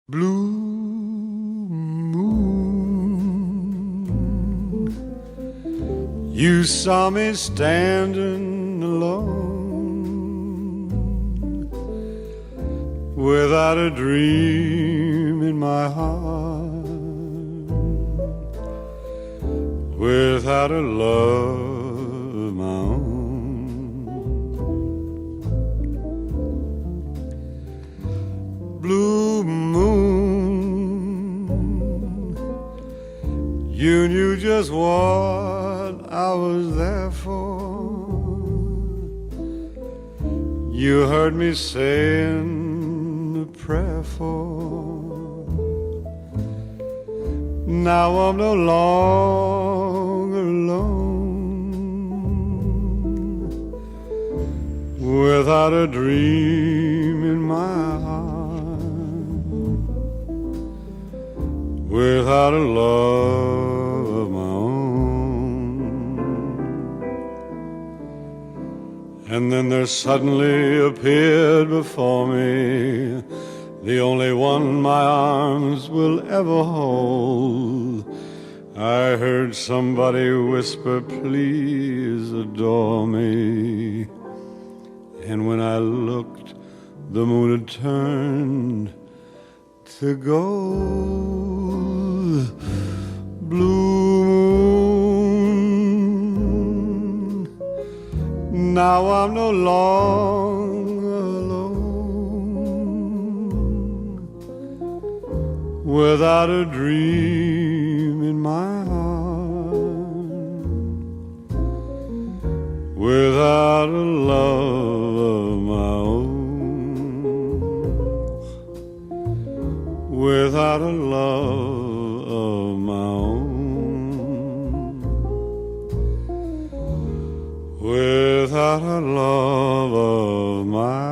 Blue moon, you saw me standing alone, without a dream in my heart, without a love of my own. Blue moon, you knew just what I was there for. You heard me saying a prayer for. Now I'm no longer alone, without a dream in my heart, without a love of my own. And then there suddenly appeared before me the only one my arms will ever hold. I heard somebody whisper, please adore me. And when I looked, the moon had turned to gold. Blue moon, now I'm no longer alone, without a dream in my heart, without a love of my own, without a love of my own, without a love of my